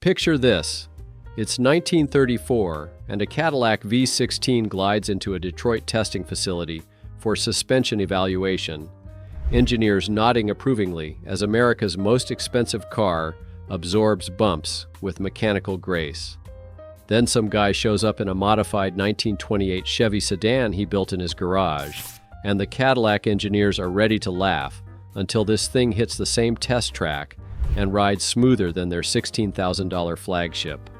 Picture this. It's 1934, and a Cadillac V16 glides into a Detroit testing facility for suspension evaluation. Engineers nodding approvingly as America's most expensive car absorbs bumps with mechanical grace. Then some guy shows up in a modified 1928 Chevy sedan he built in his garage, and the Cadillac engineers are ready to laugh until this thing hits the same test track and rides smoother than their $16,000 flagship.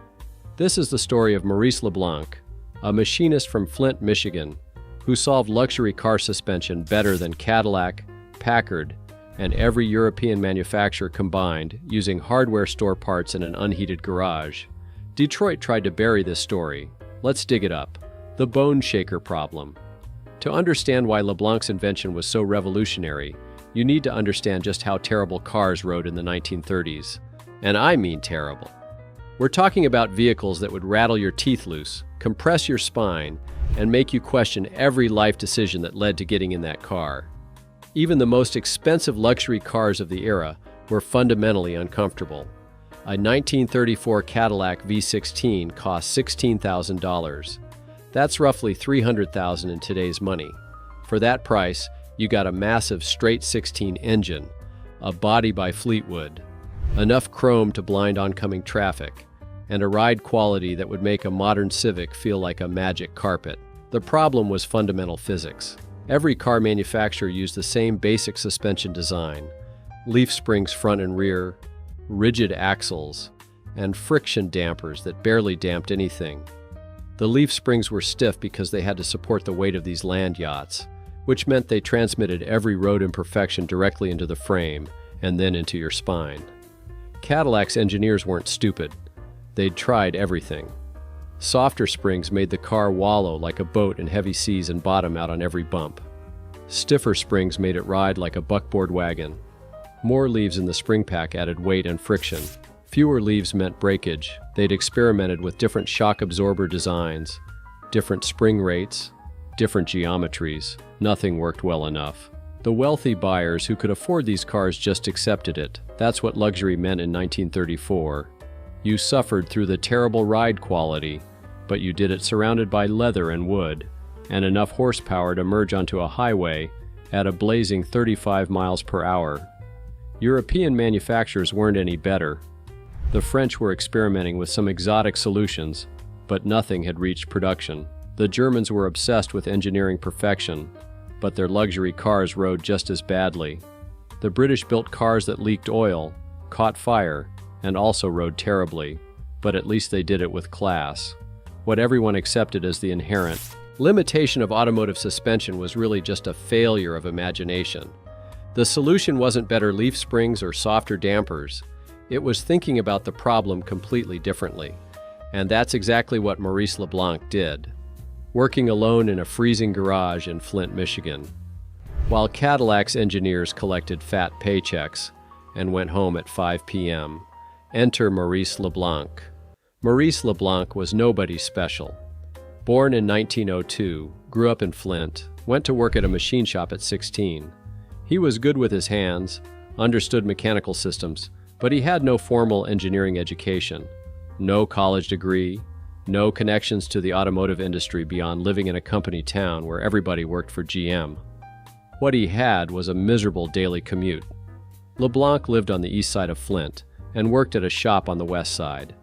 This is the story of Maurice LeBlanc, a machinist from Flint, Michigan, who solved luxury car suspension better than Cadillac, Packard, and every European manufacturer combined using hardware store parts in an unheated garage. Detroit tried to bury this story. Let's dig it up. The bone shaker problem. To understand why LeBlanc's invention was so revolutionary, you need to understand just how terrible cars rode in the 1930s. And I mean terrible. We're talking about vehicles that would rattle your teeth loose, compress your spine, and make you question every life decision that led to getting in that car. Even the most expensive luxury cars of the era were fundamentally uncomfortable. A 1934 Cadillac V16 cost $16,000. That's roughly $300,000 in today's money. For that price, you got a massive straight 16 engine, a body by Fleetwood, enough chrome to blind oncoming traffic, and a ride quality that would make a modern Civic feel like a magic carpet. The problem was fundamental physics. Every car manufacturer used the same basic suspension design: leaf springs front and rear, rigid axles, and friction dampers that barely damped anything. The leaf springs were stiff because they had to support the weight of these land yachts, which meant they transmitted every road imperfection directly into the frame and then into your spine. Cadillac's engineers weren't stupid. They'd tried everything. Softer springs made the car wallow like a boat in heavy seas and bottom out on every bump. Stiffer springs made it ride like a buckboard wagon. More leaves in the spring pack added weight and friction. Fewer leaves meant breakage. They'd experimented with different shock absorber designs, different spring rates, different geometries. Nothing worked well enough. The wealthy buyers who could afford these cars just accepted it. That's what luxury meant in 1934. You suffered through the terrible ride quality, but you did it surrounded by leather and wood, and enough horsepower to merge onto a highway at a blazing 35 miles per hour. European manufacturers weren't any better. The French were experimenting with some exotic solutions, but nothing had reached production. The Germans were obsessed with engineering perfection, but their luxury cars rode just as badly. The British built cars that leaked oil, caught fire, and also rode terribly, but at least they did it with class. What everyone accepted as the inherent limitation of automotive suspension was really just a failure of imagination. The solution wasn't better leaf springs or softer dampers. It was thinking about the problem completely differently. And that's exactly what Maurice LeBlanc did, working alone in a freezing garage in Flint, Michigan. While Cadillac's engineers collected fat paychecks and went home at 5 p.m., enter Maurice LeBlanc. Maurice LeBlanc was nobody special. Born in 1902, grew up in Flint, went to work at a machine shop at 16. He was good with his hands, understood mechanical systems, but he had no formal engineering education, no college degree, no connections to the automotive industry beyond living in a company town where everybody worked for GM. What he had was a miserable daily commute. LeBlanc lived on the east side of Flint and worked at a shop on the west side.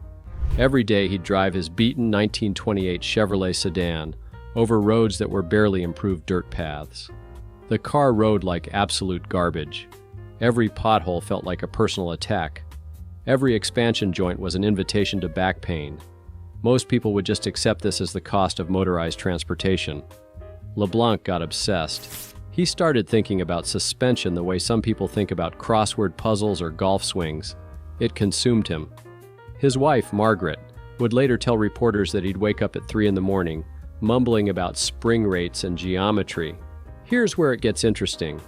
Every day he'd drive his beaten 1928 Chevrolet sedan over roads that were barely improved dirt paths. The car rode like absolute garbage. Every pothole felt like a personal attack. Every expansion joint was an invitation to back pain. Most people would just accept this as the cost of motorized transportation. LeBlanc got obsessed. He started thinking about suspension the way some people think about crossword puzzles or golf swings. It consumed him. His wife, Margaret, would later tell reporters that he'd wake up at 3 in the morning, mumbling about spring rates and geometry. Here's where it gets interesting.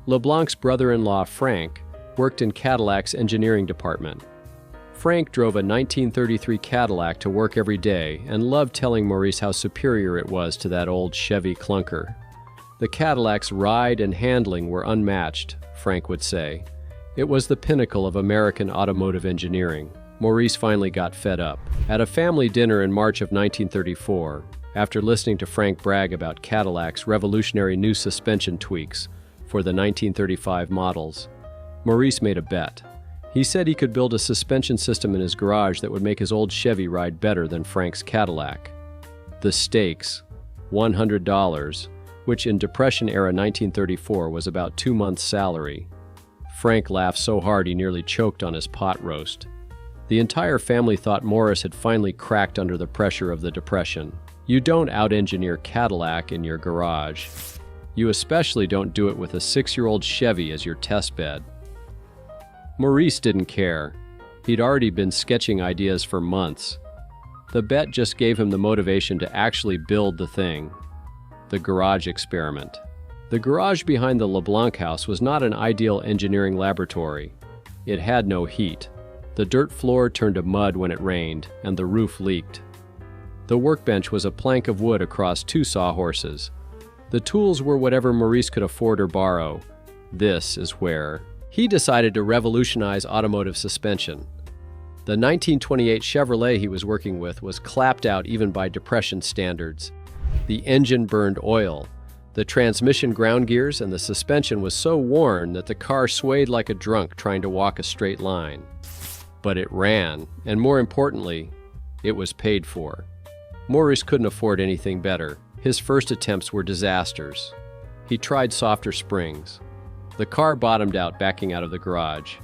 LeBlanc's brother-in-law, Frank, worked in Cadillac's engineering department. Frank drove a 1933 Cadillac to work every day and loved telling Maurice how superior it was to that old Chevy clunker. The Cadillac's ride and handling were unmatched, Frank would say. It was the pinnacle of American automotive engineering. Maurice finally got fed up. At a family dinner in March of 1934, after listening to Frank brag about Cadillac's revolutionary new suspension tweaks for the 1935 models, Maurice made a bet. He said he could build a suspension system in his garage that would make his old Chevy ride better than Frank's Cadillac. The stakes, $100, which in Depression-era 1934 was about 2 months' salary. Frank laughed so hard he nearly choked on his pot roast. The entire family thought Morris had finally cracked under the pressure of the Depression. You don't out-engineer Cadillac in your garage. You especially don't do it with a 6-year-old Chevy as your test bed. Maurice didn't care. He'd already been sketching ideas for months. The bet just gave him the motivation to actually build the thing. The garage experiment. The garage behind the LeBlanc house was not an ideal engineering laboratory. It had no heat. The dirt floor turned to mud when it rained, and the roof leaked. The workbench was a plank of wood across 2 sawhorses. The tools were whatever Maurice could afford or borrow. This is where he decided to revolutionize automotive suspension. The 1928 Chevrolet he was working with was clapped out even by Depression standards. The engine burned oil. The transmission ground gears and the suspension was so worn that the car swayed like a drunk trying to walk a straight line. But it ran, and more importantly, it was paid for. Maurice couldn't afford anything better. His first attempts were disasters. He tried softer springs. The car bottomed out backing out of the garage.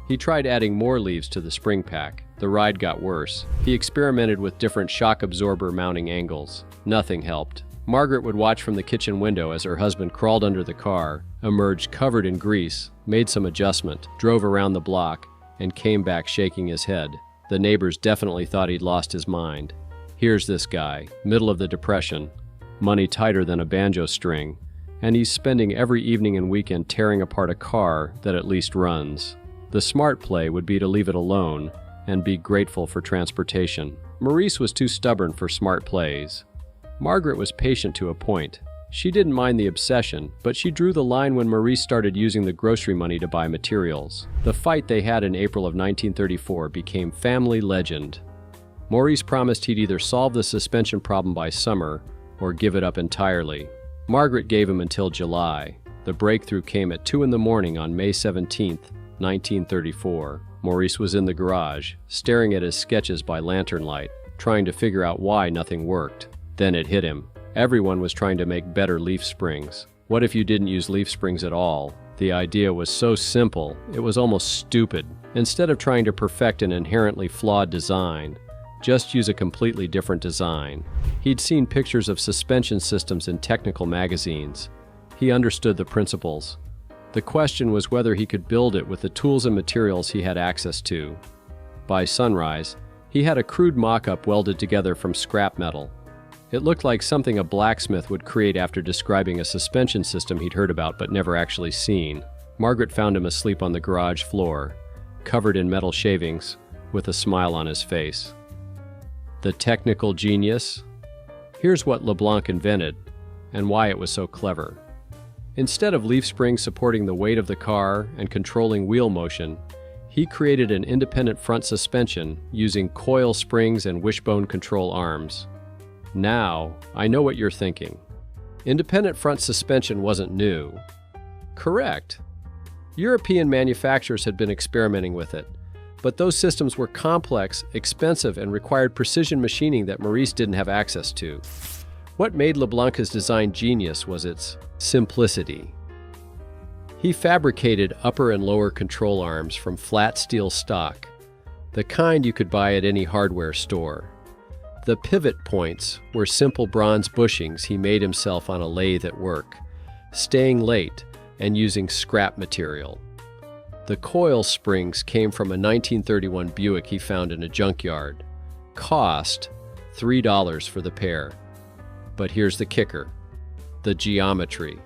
He tried adding more leaves to the spring pack. The ride got worse. He experimented with different shock absorber mounting angles. Nothing helped. Margaret would watch from the kitchen window as her husband crawled under the car, emerged covered in grease, made some adjustment, drove around the block, and came back shaking his head. The neighbors definitely thought he'd lost his mind. Here's this guy, middle of the Depression, money tighter than a banjo string, and he's spending every evening and weekend tearing apart a car that at least runs. The smart play would be to leave it alone and be grateful for transportation. Maurice was too stubborn for smart plays. Margaret was patient to a point. She didn't mind the obsession, but she drew the line when Maurice started using the grocery money to buy materials. The fight they had in April of 1934 became family legend. Maurice promised he'd either solve the suspension problem by summer or give it up entirely. Margaret gave him until July. The breakthrough came at 2 in the morning on May 17, 1934. Maurice was in the garage, staring at his sketches by lantern light, trying to figure out why nothing worked. Then it hit him. Everyone was trying to make better leaf springs. What if you didn't use leaf springs at all? The idea was so simple, it was almost stupid. Instead of trying to perfect an inherently flawed design, just use a completely different design. He'd seen pictures of suspension systems in technical magazines. He understood the principles. The question was whether he could build it with the tools and materials he had access to. By sunrise, he had a crude mock-up welded together from scrap metal. It looked like something a blacksmith would create after describing a suspension system he'd heard about but never actually seen. Margaret found him asleep on the garage floor, covered in metal shavings, with a smile on his face. The technical genius? Here's what LeBlanc invented, and why it was so clever. Instead of leaf springs supporting the weight of the car and controlling wheel motion, he created an independent front suspension using coil springs and wishbone control arms. Now, I know what you're thinking. Independent front suspension wasn't new. Correct. European manufacturers had been experimenting with it, but those systems were complex, expensive, and required precision machining that Maurice didn't have access to. What made LeBlanc's design genius was its simplicity. He fabricated upper and lower control arms from flat steel stock, the kind you could buy at any hardware store. The pivot points were simple bronze bushings he made himself on a lathe at work, staying late and using scrap material. The coil springs came from a 1931 Buick he found in a junkyard. Cost $3 for the pair. But here's the kicker: the geometry.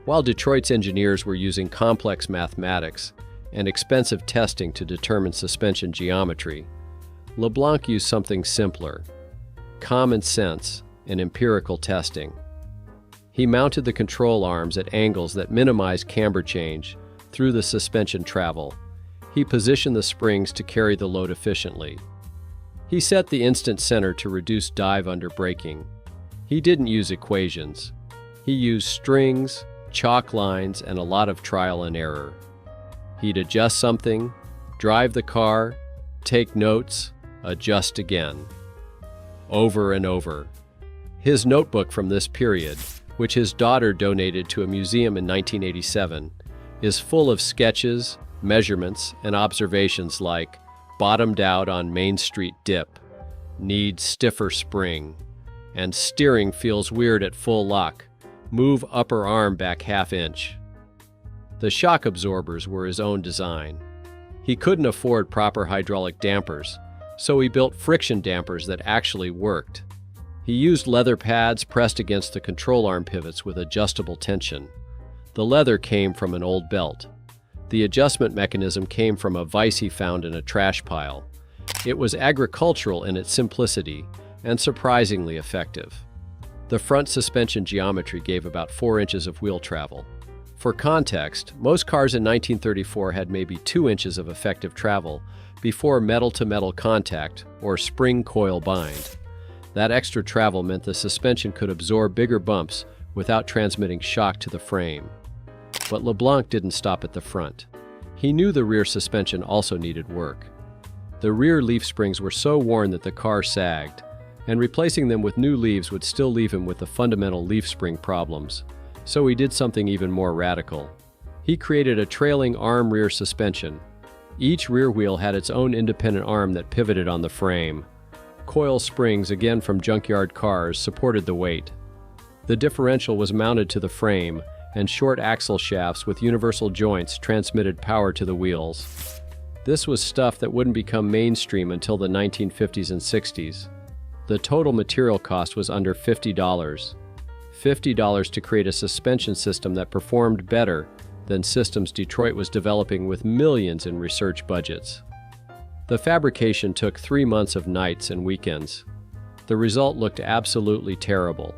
While Detroit's engineers were using complex mathematics and expensive testing to determine suspension geometry, LeBlanc used something simpler: common sense and empirical testing. He mounted the control arms at angles that minimized camber change through the suspension travel, He positioned the springs to carry the load efficiently. He set the instant center to reduce dive under braking. He didn't use equations. He used strings, chalk lines, and a lot of trial and error. He'd adjust something, drive the car, take notes, adjust again. Over and over. His notebook from this period, which his daughter donated to a museum in 1987, is full of sketches, measurements, and observations like bottomed out on Main Street dip, needs stiffer spring, and steering feels weird at full lock, move upper arm back ½ inch. The shock absorbers were his own design. He couldn't afford proper hydraulic dampers, so he built friction dampers that actually worked. He used leather pads pressed against the control arm pivots with adjustable tension. The leather came from an old belt. The adjustment mechanism came from a vise he found in a trash pile. It was agricultural in its simplicity and surprisingly effective. The front suspension geometry gave about 4 inches of wheel travel. For context, most cars in 1934 had maybe 2 inches of effective travel before metal-to-metal contact or spring coil bind. That extra travel meant the suspension could absorb bigger bumps without transmitting shock to the frame. But LeBlanc didn't stop at the front. He knew the rear suspension also needed work. The rear leaf springs were so worn that the car sagged, and replacing them with new leaves would still leave him with the fundamental leaf spring problems. So he did something even more radical. He created a trailing arm rear suspension. Each rear wheel had its own independent arm that pivoted on the frame. Coil springs, again from junkyard cars, supported the weight. The differential was mounted to the frame, and short axle shafts with universal joints transmitted power to the wheels. This was stuff that wouldn't become mainstream until the 1950s and 60s. The total material cost was under $50. $50 to create a suspension system that performed better than systems Detroit was developing with millions in research budgets. The fabrication took 3 months of nights and weekends. The result looked absolutely terrible.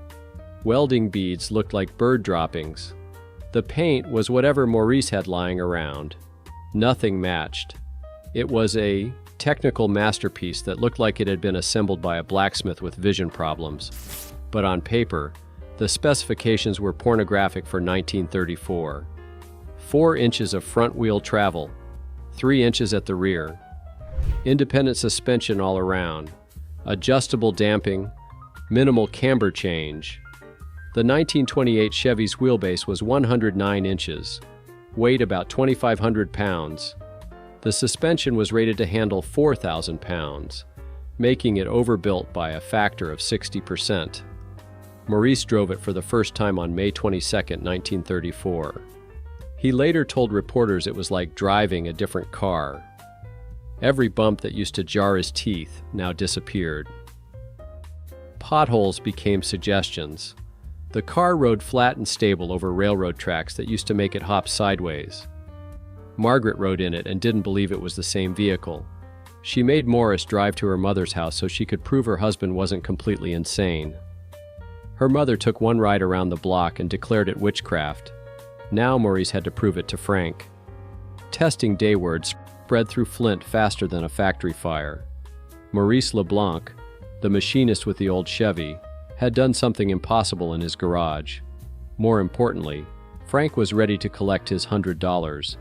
Welding beads looked like bird droppings. The paint was whatever Maurice had lying around. Nothing matched. It was a technical masterpiece that looked like it had been assembled by a blacksmith with vision problems. But on paper, the specifications were pornographic for 1934. 4 inches of front wheel travel, 3 inches at the rear. Independent suspension all around, adjustable damping, minimal camber change. The 1928 Chevy's wheelbase was 109 inches, weight about 2,500 pounds. The suspension was rated to handle 4,000 pounds, making it overbuilt by a factor of 60%. Maurice drove it for the first time on May 22, 1934. He later told reporters it was like driving a different car. Every bump that used to jar his teeth now disappeared. Potholes became suggestions. The car rode flat and stable over railroad tracks that used to make it hop sideways. Margaret rode in it and didn't believe it was the same vehicle. She made Morris drive to her mother's house so she could prove her husband wasn't completely insane. Her mother took one ride around the block and declared it witchcraft. Now Maurice had to prove it to Frank. Testing dayward spread through Flint faster than a factory fire. Maurice LeBlanc, the machinist with the old Chevy, had done something impossible in his garage. More importantly, Frank was ready to collect his $100.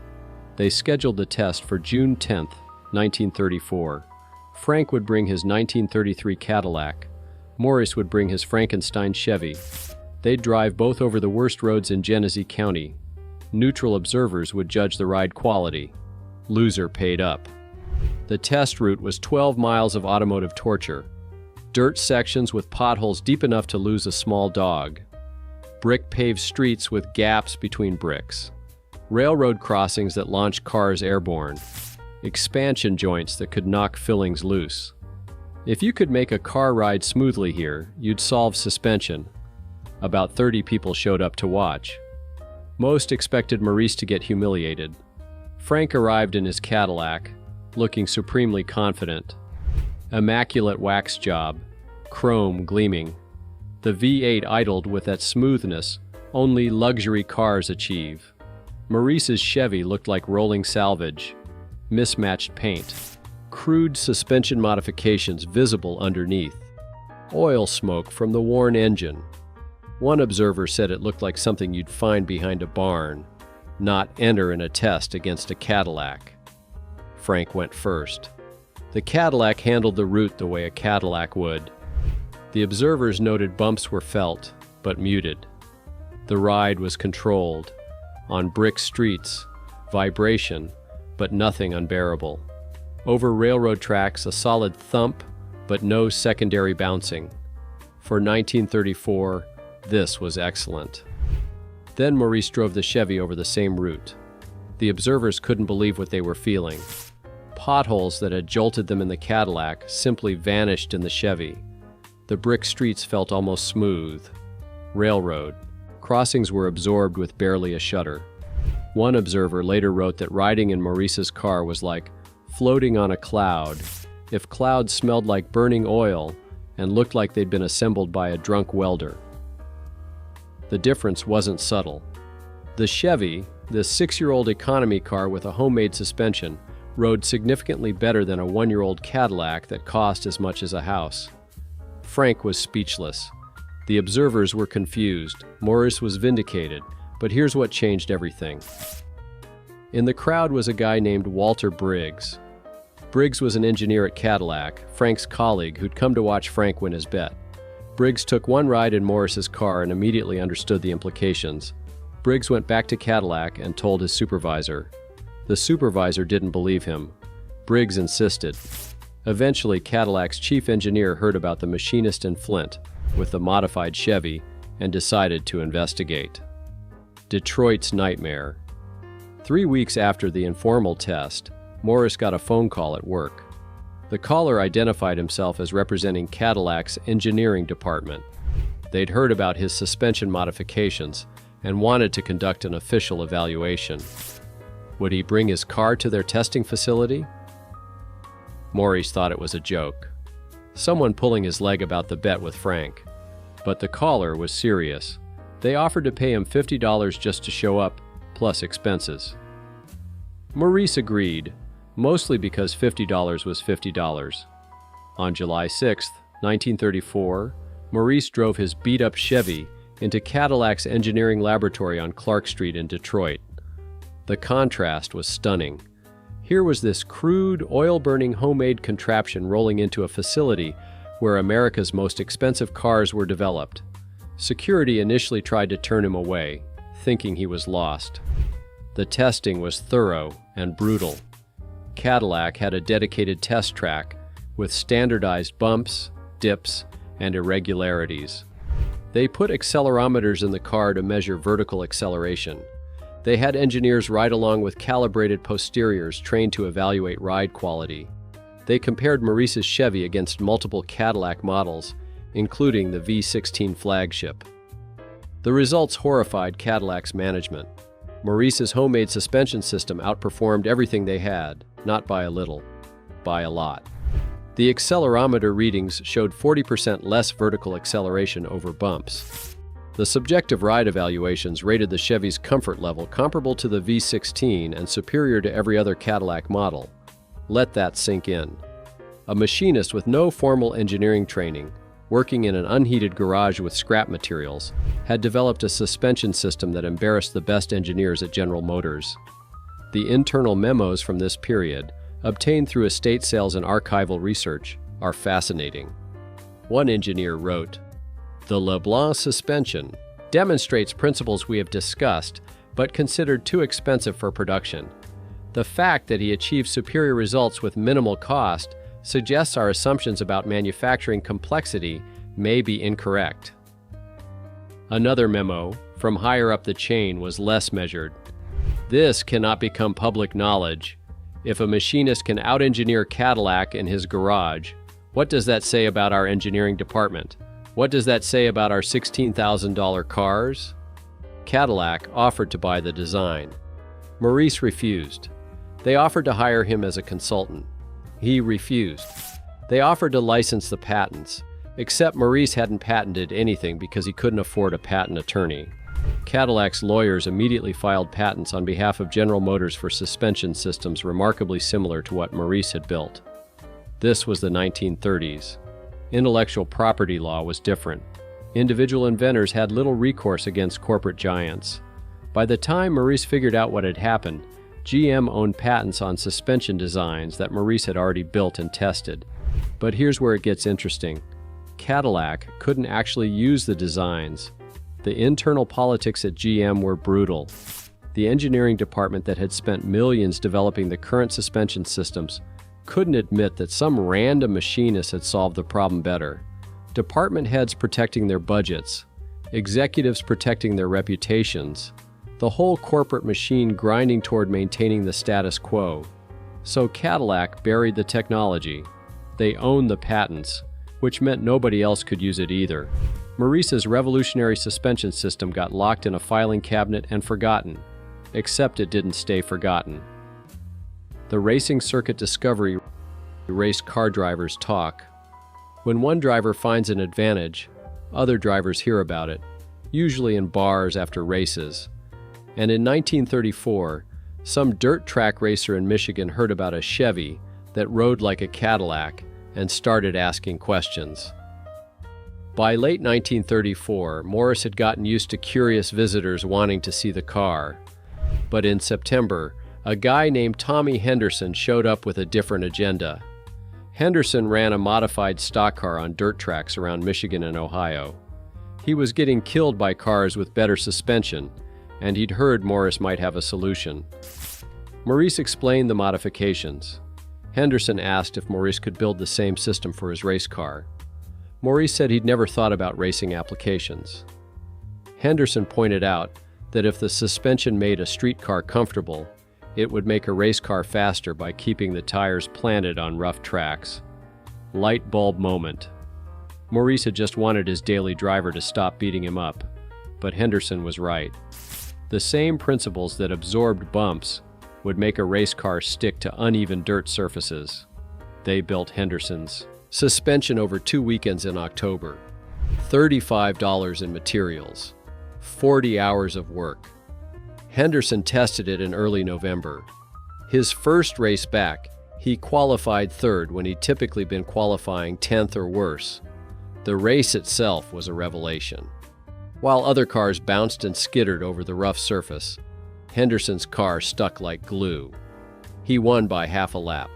They scheduled the test for June 10, 1934. Frank would bring his 1933 Cadillac. Morris would bring his Frankenstein Chevy. They'd drive both over the worst roads in Genesee County. Neutral observers would judge the ride quality. Loser paid up. The test route was 12 miles of automotive torture. Dirt sections with potholes deep enough to lose a small dog. Brick-paved streets with gaps between bricks. Railroad crossings that launched cars airborne. Expansion joints that could knock fillings loose. If you could make a car ride smoothly here, you'd solve suspension. About 30 people showed up to watch. Most expected Maurice to get humiliated. Frank arrived in his Cadillac, looking supremely confident. Immaculate wax job, chrome gleaming. The V8 idled with that smoothness only luxury cars achieve. Maurice's Chevy looked like rolling salvage. mismatched paint, crude suspension modifications visible underneath, oil smoke from the worn engine. One observer said it looked like something you'd find behind a barn, not enter in a test against a Cadillac. Frank went first. The Cadillac handled the route the way a Cadillac would. The observers noted bumps were felt, but muted. The ride was controlled. On brick streets, vibration, but nothing unbearable. Over railroad tracks, a solid thump, but no secondary bouncing. For 1934, this was excellent. Then Maurice drove the Chevy over the same route. The observers couldn't believe what they were feeling. Potholes that had jolted them in the Cadillac simply vanished in the Chevy. The brick streets felt almost smooth. Railroad. Crossings were absorbed with barely a shudder. One observer later wrote that riding in Maurice's car was like floating on a cloud, if clouds smelled like burning oil and looked like they'd been assembled by a drunk welder. The difference wasn't subtle. The Chevy, this 6-year-old economy car with a homemade suspension, rode significantly better than a 1-year-old Cadillac that cost as much as a house. Frank was speechless. The observers were confused. Maurice was vindicated. But here's what changed everything. In the crowd was a guy named Walter Briggs. Briggs was an engineer at Cadillac, Frank's colleague who'd come to watch Frank win his bet. Briggs took one ride in Maurice's car and immediately understood the implications. Briggs went back to Cadillac and told his supervisor. The supervisor didn't believe him. Briggs insisted. Eventually, Cadillac's chief engineer heard about the machinist in Flint with the modified Chevy and decided to investigate. Detroit's nightmare. 3 weeks after the informal test, Maurice got a phone call at work. The caller identified himself as representing Cadillac's engineering department. They'd heard about his suspension modifications and wanted to conduct an official evaluation. Would he bring his car to their testing facility? Maurice thought it was a joke. Someone pulling his leg about the bet with Frank. But the caller was serious. They offered to pay him $50 just to show up, plus expenses. Maurice agreed, mostly because $50 was $50. On July 6, 1934, Maurice drove his beat-up Chevy into Cadillac's engineering laboratory on Clark Street in Detroit. The contrast was stunning. Here was this crude, oil-burning homemade contraption rolling into a facility where America's most expensive cars were developed. Security initially tried to turn him away, thinking he was lost. The testing was thorough and brutal. Cadillac had a dedicated test track with standardized bumps, dips, and irregularities. They put accelerometers in the car to measure vertical acceleration. They had engineers ride along with calibrated posteriors trained to evaluate ride quality. They compared Maurice's Chevy against multiple Cadillac models, including the V16 flagship. The results horrified Cadillac's management. Maurice's homemade suspension system outperformed everything they had, not by a little, by a lot. The accelerometer readings showed 40% less vertical acceleration over bumps. The subjective ride evaluations rated the Chevy's comfort level comparable to the V16 and superior to every other Cadillac model. Let that sink in. A machinist with no formal engineering training, working in an unheated garage with scrap materials, had developed a suspension system that embarrassed the best engineers at General Motors. The internal memos from this period, obtained through estate sales and archival research, are fascinating. One engineer wrote, "The LeBlanc suspension demonstrates principles we have discussed, but considered too expensive for production. The fact that he achieved superior results with minimal cost suggests our assumptions about manufacturing complexity may be incorrect." Another memo, from higher up the chain, was less measured. "This cannot become public knowledge. If a machinist can out-engineer Cadillac in his garage, what does that say about our engineering department? What does that say about our $16,000 cars?" Cadillac offered to buy the design. Maurice refused. They offered to hire him as a consultant. He refused. They offered to license the patents, except Maurice hadn't patented anything because he couldn't afford a patent attorney. Cadillac's lawyers immediately filed patents on behalf of General Motors for suspension systems remarkably similar to what Maurice had built. This was the 1930s. Intellectual property law was different. Individual inventors had little recourse against corporate giants. By the time Maurice figured out what had happened, GM owned patents on suspension designs that Maurice had already built and tested. But here's where it gets interesting. Cadillac couldn't actually use the designs. The internal politics at GM were brutal. The engineering department that had spent millions developing the current suspension systems couldn't admit that some random machinist had solved the problem better. Department heads protecting their budgets, executives protecting their reputations, the whole corporate machine grinding toward maintaining the status quo. So Cadillac buried the technology. They owned the patents, which meant nobody else could use it either. Maurice's revolutionary suspension system got locked in a filing cabinet and forgotten, except it didn't stay forgotten. The racing circuit discovery race car drivers talk. When one driver finds an advantage, other drivers hear about it, usually in bars after races. And in 1934, some dirt track racer in Michigan heard about a Chevy that rode like a Cadillac and started asking questions. By late 1934, Morris had gotten used to curious visitors wanting to see the car. But in September, a guy named Tommy Henderson showed up with a different agenda. Henderson ran a modified stock car on dirt tracks around Michigan and Ohio. He was getting killed by cars with better suspension, and he'd heard Morris might have a solution. Maurice explained the modifications. Henderson asked if Maurice could build the same system for his race car. Maurice said he'd never thought about racing applications. Henderson pointed out that if the suspension made a street car comfortable, it would make a race car faster by keeping the tires planted on rough tracks. Light bulb moment. Maurice had just wanted his daily driver to stop beating him up, but Henderson was right. The same principles that absorbed bumps would make a race car stick to uneven dirt surfaces. They built Henderson's suspension over 2 weekends in October. $35 in materials. 40 hours of work. Henderson tested it in early November. His first race back, he qualified third when he'd typically been qualifying 10th or worse. The race itself was a revelation. While other cars bounced and skittered over the rough surface, Henderson's car stuck like glue. He won by half a lap.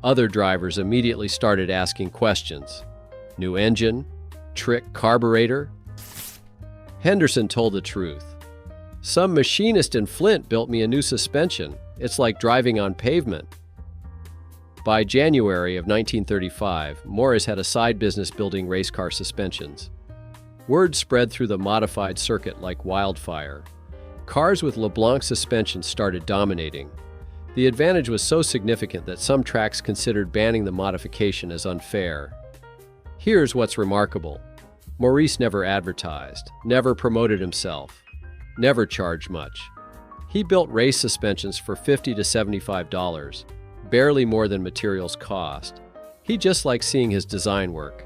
Other drivers immediately started asking questions. New engine? Trick carburetor? Henderson told the truth. Some machinist in Flint built me a new suspension. It's like driving on pavement. By January of 1935, Morris had a side business building race car suspensions. Word spread through the modified circuit like wildfire. Cars with LeBlanc suspensions started dominating. The advantage was so significant that some tracks considered banning the modification as unfair. Here's what's remarkable. Maurice never advertised, never promoted himself, never charged much. He built race suspensions for $50 to $75, barely more than materials cost. He just liked seeing his design work.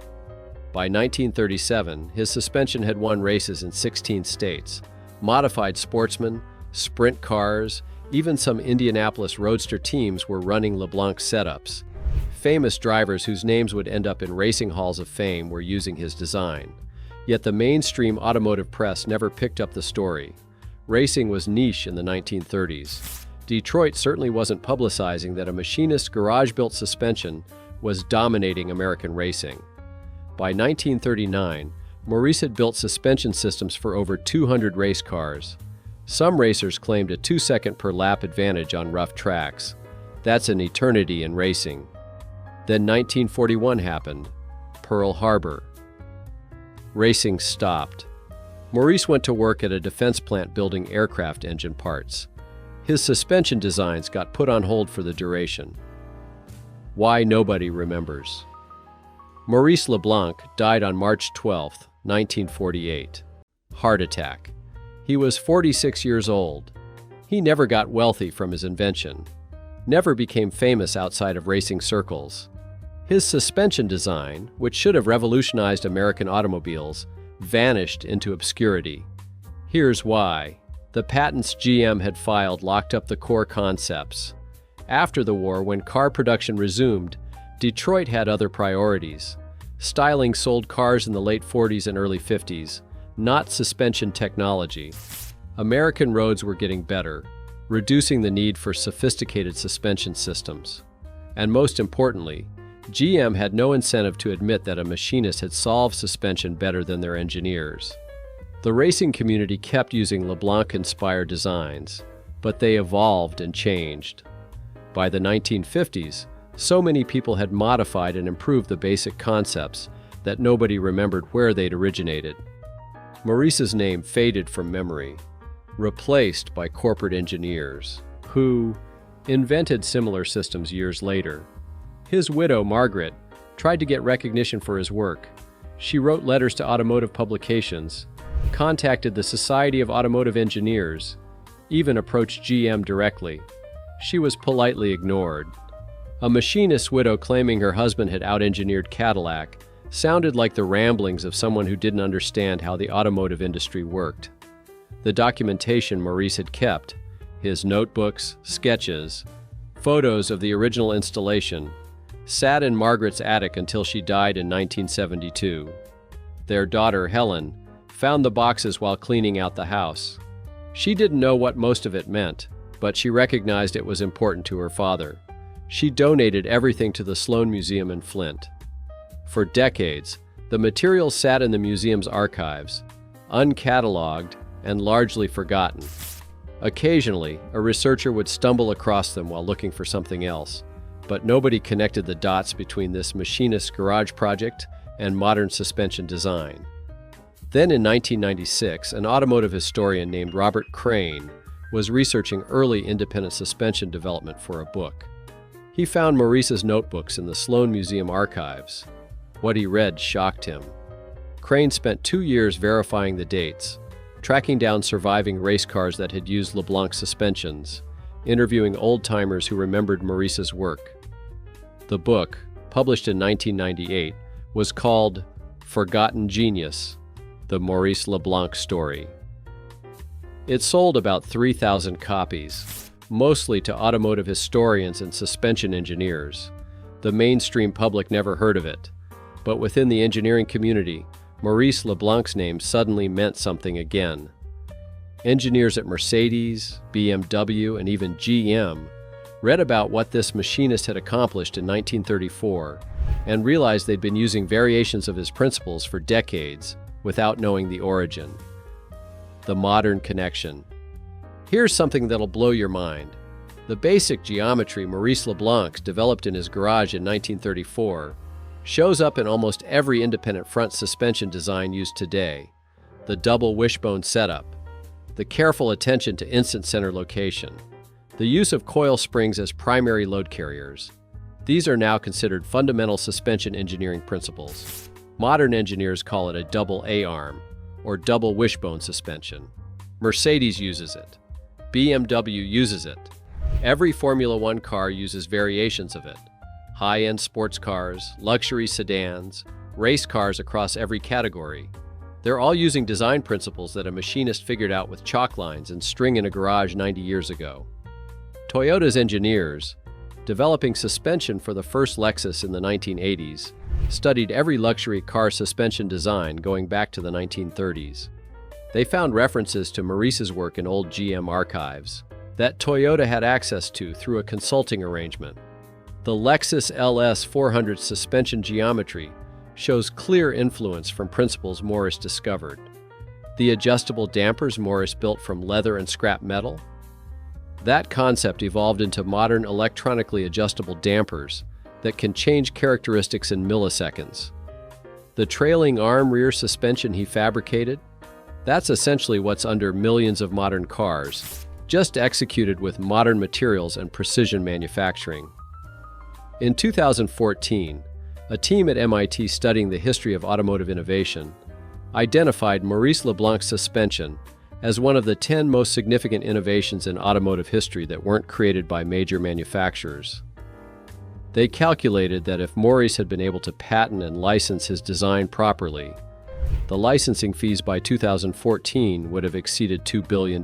By 1937, his suspension had won races in 16 states, modified sportsmen, sprint cars, even some Indianapolis Roadster teams were running LeBlanc setups. Famous drivers whose names would end up in racing halls of fame were using his design. Yet the mainstream automotive press never picked up the story. Racing was niche in the 1930s. Detroit certainly wasn't publicizing that a machinist's garage-built suspension was dominating American racing. By 1939, Maurice had built suspension systems for over 200 race cars. Some racers claimed a 2-second per lap advantage on rough tracks. That's an eternity in racing. Then 1941 happened. Pearl Harbor. Racing stopped. Maurice went to work at a defense plant building aircraft engine parts. His suspension designs got put on hold for the duration. Why nobody remembers. Maurice LeBlanc died on March 12, 1948. Heart attack. He was 46 years old. He never got wealthy from his invention, never became famous outside of racing circles. His suspension design, which should have revolutionized American automobiles, vanished into obscurity. Here's why. The patents GM had filed locked up the core concepts. After the war, when car production resumed, Detroit had other priorities. Styling sold cars in the late 40s and early 50s, not suspension technology. American roads were getting better, reducing the need for sophisticated suspension systems. And most importantly, GM had no incentive to admit that a machinist had solved suspension better than their engineers. The racing community kept using LeBlanc-inspired designs, but they evolved and changed. By the 1950s, so many people had modified and improved the basic concepts that nobody remembered where they'd originated. Maurice's name faded from memory, replaced by corporate engineers, who invented similar systems years later. His widow, Margaret, tried to get recognition for his work. She wrote letters to automotive publications, contacted the Society of Automotive Engineers, even approached GM directly. She was politely ignored. A machinist's widow claiming her husband had out-engineered Cadillac sounded like the ramblings of someone who didn't understand how the automotive industry worked. The documentation Maurice had kept, his notebooks, sketches, photos of the original installation, sat in Margaret's attic until she died in 1972. Their daughter, Helen, found the boxes while cleaning out the house. She didn't know what most of it meant, but she recognized it was important to her father. She donated everything to the Sloan Museum in Flint. For decades, the materials sat in the museum's archives, uncatalogued and largely forgotten. Occasionally, a researcher would stumble across them while looking for something else, but nobody connected the dots between this machinist's garage project and modern suspension design. Then in 1996, an automotive historian named Robert Crane was researching early independent suspension development for a book. He found Maurice's notebooks in the Sloan Museum archives. What he read shocked him. Crane spent 2 years verifying the dates, tracking down surviving race cars that had used LeBlanc suspensions, interviewing old-timers who remembered Maurice's work. The book, published in 1998, was called Forgotten Genius: The Maurice LeBlanc Story. It sold about 3,000 copies, mostly to automotive historians and suspension engineers. The mainstream public never heard of it, but within the engineering community, Maurice LeBlanc's name suddenly meant something again. Engineers at Mercedes, BMW, and even GM read about what this machinist had accomplished in 1934 and realized they'd been using variations of his principles for decades without knowing the origin. The modern connection. Here's something that'll blow your mind. The basic geometry Maurice LeBlanc developed in his garage in 1934 shows up in almost every independent front suspension design used today. The double wishbone setup, the careful attention to instant center location, the use of coil springs as primary load carriers. These are now considered fundamental suspension engineering principles. Modern engineers call it a double A-arm, or double wishbone suspension. Mercedes uses it. BMW uses it. Every Formula One car uses variations of it. High-end sports cars, luxury sedans, race cars across every category. They're all using design principles that a machinist figured out with chalk lines and string in a garage 90 years ago. Toyota's engineers, developing suspension for the first Lexus in the 1980s, studied every luxury car suspension design going back to the 1930s. They found references to Maurice's work in old GM archives that Toyota had access to through a consulting arrangement. The Lexus LS 400 suspension geometry shows clear influence from principles Maurice discovered. The adjustable dampers Maurice built from leather and scrap metal? That concept evolved into modern electronically adjustable dampers that can change characteristics in milliseconds. The trailing arm rear suspension he fabricated? That's essentially what's under millions of modern cars, just executed with modern materials and precision manufacturing. In 2014, a team at MIT studying the history of automotive innovation identified Maurice LeBlanc's suspension as one of the 10 most significant innovations in automotive history that weren't created by major manufacturers. They calculated that if Maurice had been able to patent and license his design properly, The licensing fees by 2014 would have exceeded $2 billion.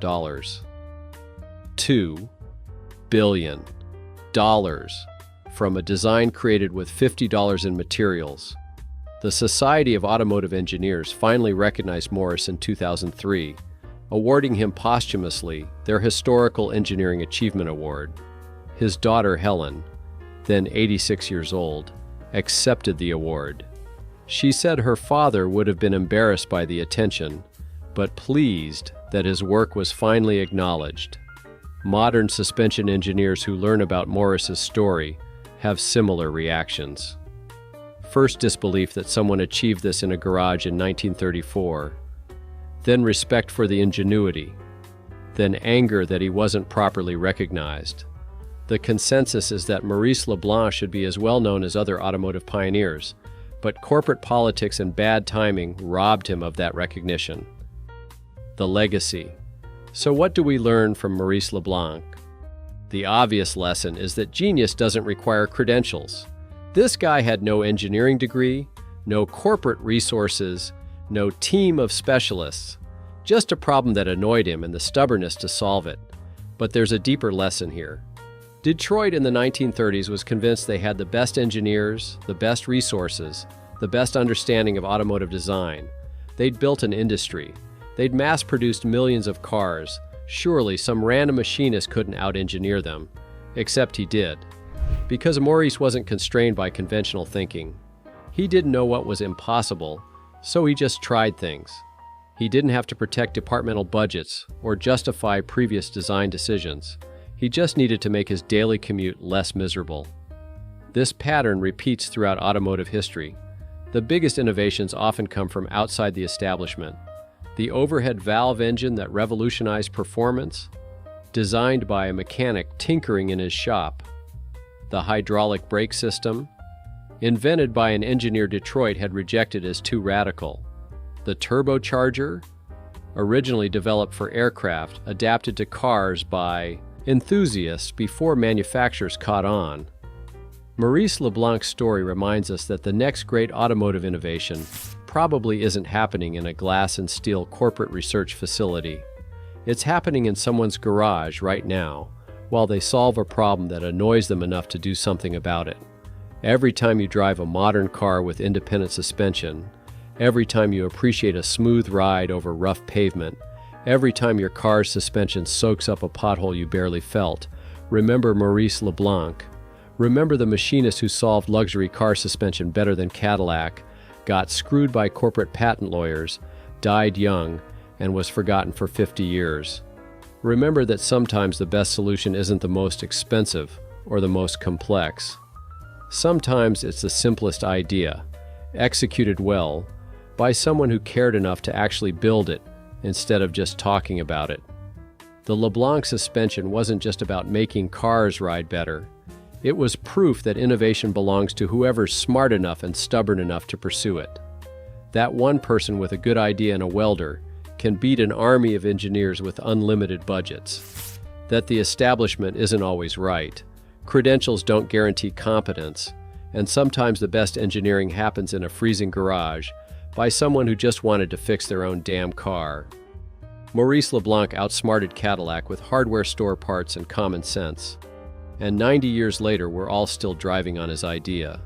$2 billion from a design created with $50 in materials. The Society of Automotive Engineers finally recognized Morris in 2003, awarding him posthumously their Historical Engineering Achievement Award. His daughter Helen, then 86 years old, accepted the award. She said her father would have been embarrassed by the attention, but pleased that his work was finally acknowledged. Modern suspension engineers who learn about Morris's story have similar reactions. First, disbelief that someone achieved this in a garage in 1934, then respect for the ingenuity, then anger that he wasn't properly recognized. The consensus is that Maurice Leblanc should be as well known as other automotive pioneers, but corporate politics and bad timing robbed him of that recognition. The legacy. So what do we learn from Maurice Leblanc? The obvious lesson is that genius doesn't require credentials. This guy had no engineering degree, no corporate resources, no team of specialists, just a problem that annoyed him and the stubbornness to solve it. But there's a deeper lesson here. Detroit in the 1930s was convinced they had the best engineers, the best resources, the best understanding of automotive design. They'd built an industry. They'd mass-produced millions of cars. Surely some random machinist couldn't out-engineer them. Except he did. Because Maurice wasn't constrained by conventional thinking. He didn't know what was impossible, so he just tried things. He didn't have to protect departmental budgets or justify previous design decisions. He just needed to make his daily commute less miserable. This pattern repeats throughout automotive history. The biggest innovations often come from outside the establishment. The overhead valve engine that revolutionized performance, designed by a mechanic tinkering in his shop. The hydraulic brake system, invented by an engineer Detroit had rejected as too radical. The turbocharger, originally developed for aircraft, adapted to cars by enthusiasts before manufacturers caught on. Maurice Leblanc's story reminds us that the next great automotive innovation probably isn't happening in a glass and steel corporate research facility. It's happening in someone's garage right now, while they solve a problem that annoys them enough to do something about it. Every time you drive a modern car with independent suspension, every time you appreciate a smooth ride over rough pavement, every time your car's suspension soaks up a pothole you barely felt, remember Maurice Leblanc. Remember the machinist who solved luxury car suspension better than Cadillac, got screwed by corporate patent lawyers, died young, and was forgotten for 50 years. Remember that sometimes the best solution isn't the most expensive or the most complex. Sometimes it's the simplest idea, executed well, by someone who cared enough to actually build it instead of just talking about it. The Leblanc suspension wasn't just about making cars ride better. It was proof that innovation belongs to whoever's smart enough and stubborn enough to pursue it. That one person with a good idea and a welder can beat an army of engineers with unlimited budgets. That the establishment isn't always right. Credentials don't guarantee competence, and sometimes the best engineering happens in a freezing garage by someone who just wanted to fix their own damn car. Maurice Leblanc outsmarted Cadillac with hardware store parts and common sense. And 90 years later, we're all still driving on his idea.